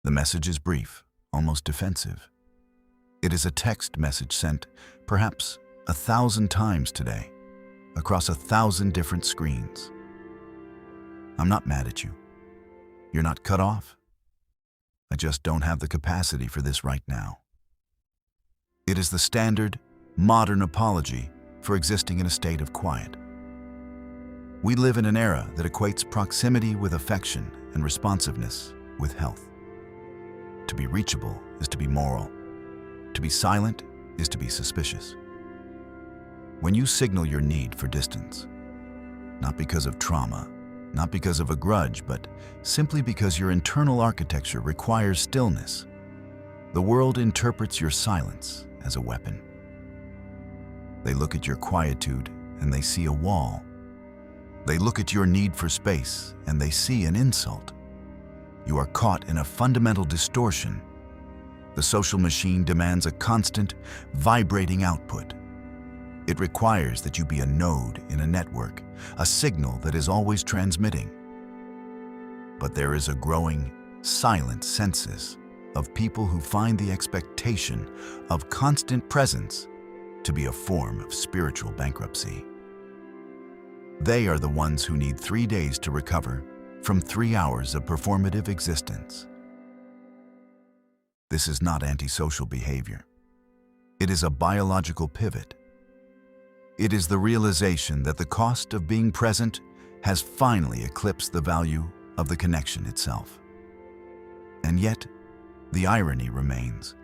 The message is brief, almost defensive. It is a text message sent perhaps 1,000 times today, across 1,000 different screens. I'm not mad at you. You're not cut off. I just don't have the capacity for this right now. It is the standard, modern apology for existing in a state of quiet. We live in an era that equates proximity with affection and responsiveness with health. To be reachable is to be moral. To be silent is to be suspicious. When you signal your need for distance, not because of trauma, not because of a grudge, but simply because your internal architecture requires stillness, the world interprets your silence as a weapon. They look at your quietude and they see a wall. They look at your need for space and they see an insult. You are caught in a fundamental distortion. The social machine demands a constant, vibrating output. It requires that you be a node in a network, a signal that is always transmitting. But there is a growing, silent census of people who find the expectation of constant presence to be a form of spiritual bankruptcy. They are the ones who need 3 days to recover from 3 hours of performative existence. This is not antisocial behavior. It is a biological pivot. It is the realization that the cost of being present has finally eclipsed the value of the connection itself. And yet, the irony remains.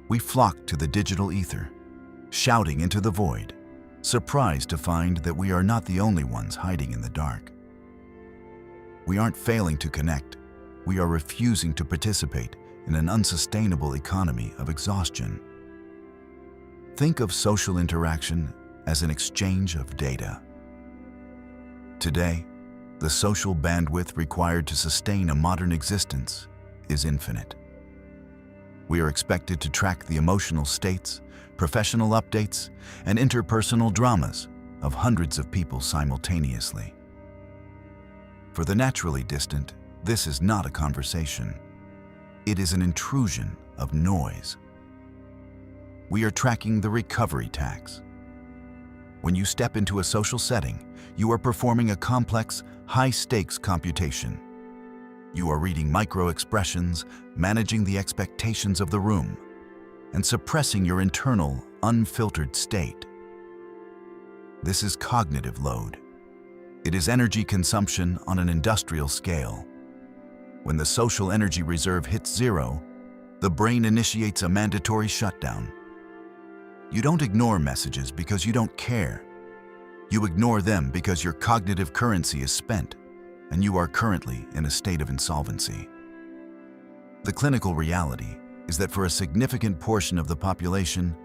We flock to the digital ether, shouting into the void, surprised to find that we are not the only ones hiding in the dark. We aren't failing to connect. We are refusing to participate in an unsustainable economy of exhaustion. Think of social interaction as an exchange of data. Today, the social bandwidth required to sustain a modern existence is infinite. We are expected to track the emotional states, professional updates, and interpersonal dramas of hundreds of people simultaneously. For the naturally distant, this is not a conversation. It is an intrusion of noise. We are tracking the recovery tax. When you step into a social setting, you are performing a complex, high-stakes computation. You are reading micro-expressions, managing the expectations of the room, and suppressing your internal, unfiltered state. This is cognitive load. It is energy consumption on an industrial scale. When the social energy reserve hits zero, the brain initiates a mandatory shutdown. You don't ignore messages because you don't care. You ignore them because your cognitive currency is spent, and you are currently in a state of insolvency. The clinical reality is that for a significant portion of the population,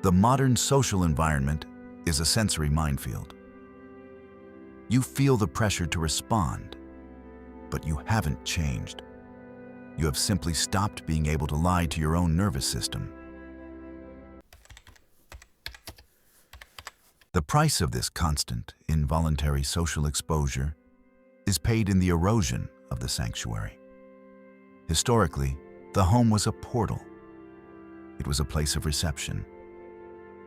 the modern social environment is a sensory minefield. You feel the pressure to respond, but you haven't changed. You have simply stopped being able to lie to your own nervous system. The price of this constant, involuntary social exposure is paid in the erosion of the sanctuary. Historically, the home was a portal. It was a place of reception.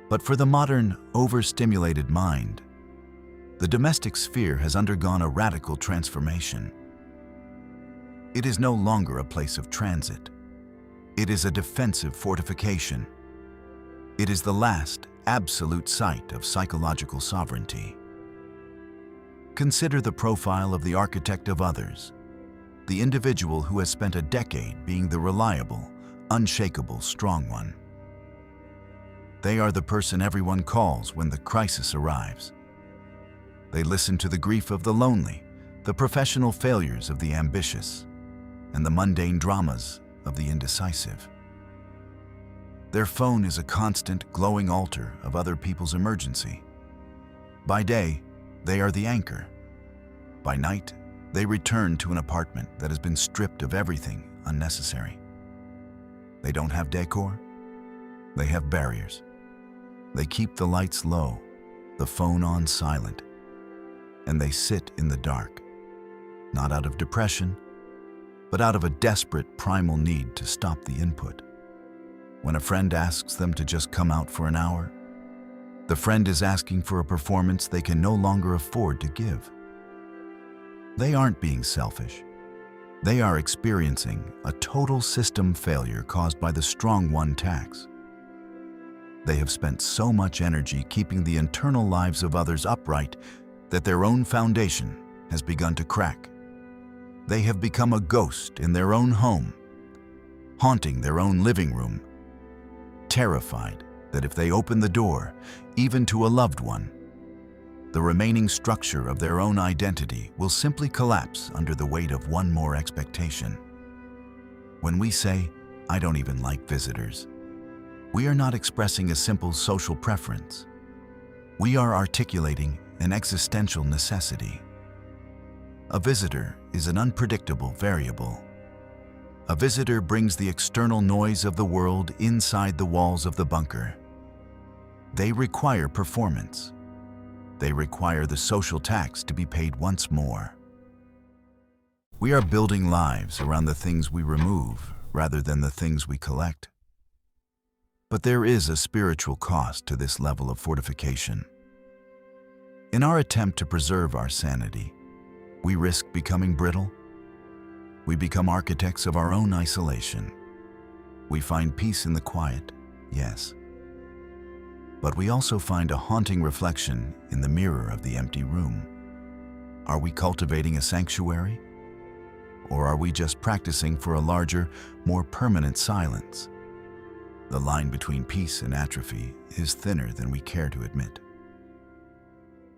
But for the modern, overstimulated mind, the domestic sphere has undergone a radical transformation. It is no longer a place of transit. It is a defensive fortification. It is the last, absolute site of psychological sovereignty. Consider the profile of the architect of others, the individual who has spent a decade being the reliable, unshakable, strong one. They are the person everyone calls when the crisis arrives. They listen to the grief of the lonely, the professional failures of the ambitious, and the mundane dramas of the indecisive. Their phone is a constant, glowing altar of other people's emergency. By day, they are the anchor. By night, they return to an apartment that has been stripped of everything unnecessary. They don't have decor. They have barriers. They keep the lights low, the phone on silent, and they sit in the dark, not out of depression, but out of a desperate primal need to stop the input. When a friend asks them to just come out for an hour, the friend is asking for a performance they can no longer afford to give. They aren't being selfish. They are experiencing a total system failure caused by the strong one tax. They have spent so much energy keeping the internal lives of others upright that their own foundation has begun to crack. They have become a ghost in their own home, haunting their own living room, terrified that if they open the door, even to a loved one, the remaining structure of their own identity will simply collapse under the weight of one more expectation. When we say, "I don't even like visitors," we are not expressing a simple social preference. We are articulating an existential necessity. A visitor is an unpredictable variable. A visitor brings the external noise of the world inside the walls of the bunker. They require performance. They require the social tax to be paid once more. We are building lives around the things we remove rather than the things we collect. But there is a spiritual cost to this level of fortification. In our attempt to preserve our sanity, we risk becoming brittle. We become architects of our own isolation. We find peace in the quiet, yes. But we also find a haunting reflection in the mirror of the empty room. Are we cultivating a sanctuary? Or are we just practicing for a larger, more permanent silence? The line between peace and atrophy is thinner than we care to admit.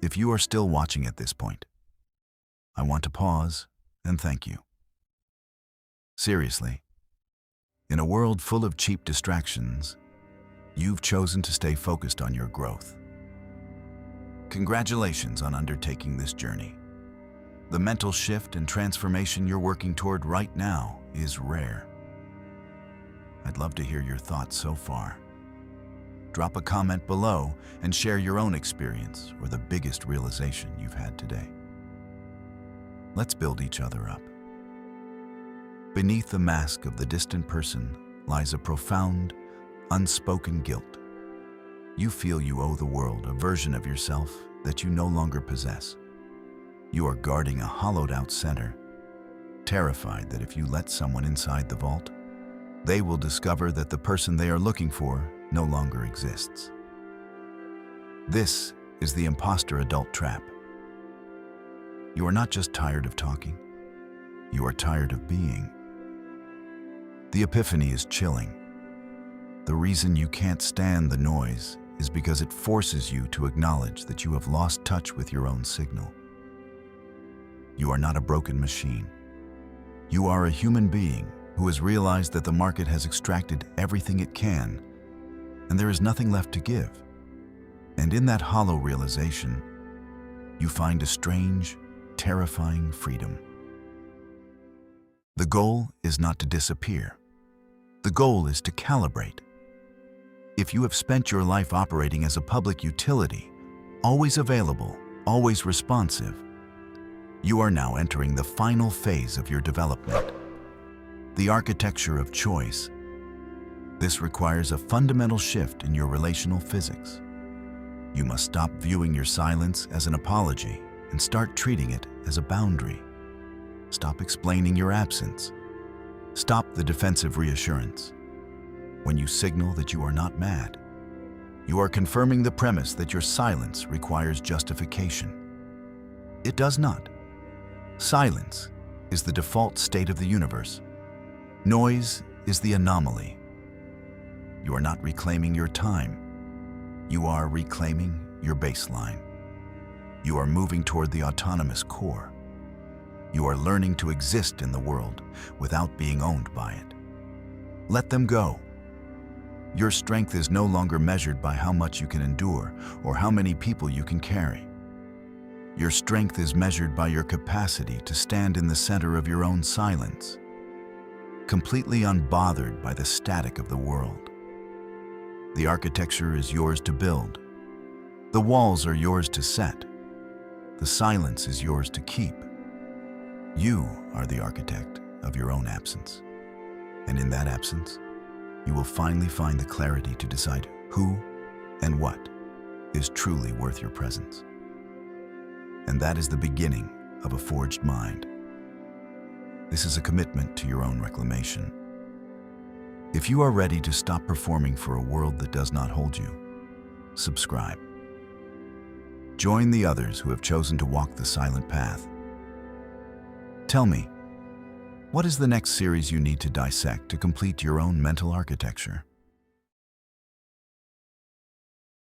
If you are still watching at this point, I want to pause and thank you. Seriously, in a world full of cheap distractions, you've chosen to stay focused on your growth. Congratulations on undertaking this journey. The mental shift and transformation you're working toward right now is rare. I'd love to hear your thoughts so far. Drop a comment below and share your own experience or the biggest realization you've had today. Let's build each other up. Beneath the mask of the distant person lies a profound, unspoken guilt. You feel you owe the world a version of yourself that you no longer possess. You are guarding a hollowed-out center, terrified that if you let someone inside the vault, they will discover that the person they are looking for no longer exists. This is the imposter adult trap. You are not just tired of talking, you are tired of being. The epiphany is chilling. The reason you can't stand the noise is because it forces you to acknowledge that you have lost touch with your own signal. You are not a broken machine. You are a human being who has realized that the market has extracted everything it can, and there is nothing left to give. And in that hollow realization, you find a strange, terrifying freedom. The goal is not to disappear. The goal is to calibrate. If you have spent your life operating as a public utility, always available, always responsive, you are now entering the final phase of your development, the architecture of choice. This requires a fundamental shift in your relational physics. You must stop viewing your silence as an apology and start treating it as a boundary. Stop explaining your absence. Stop the defensive reassurance. When you signal that you are not mad, you are confirming the premise that your silence requires justification. It does not. Silence is the default state of the universe. Noise is the anomaly. You are not reclaiming your time. You are reclaiming your baseline. You are moving toward the autonomous core. You are learning to exist in the world without being owned by it. Let them go. Your strength is no longer measured by how much you can endure or how many people you can carry. Your strength is measured by your capacity to stand in the center of your own silence, completely unbothered by the static of the world. The architecture is yours to build. The walls are yours to set. The silence is yours to keep. You are the architect, of your own absence. And in that absence, you will finally find the clarity to decide who and what is truly worth your presence. And that is the beginning of a forged mind. This is a commitment to your own reclamation. If you are ready to stop performing for a world that does not hold you, subscribe. Join the others who have chosen to walk the silent path. Tell me, what is the next series you need to dissect to complete your own mental architecture?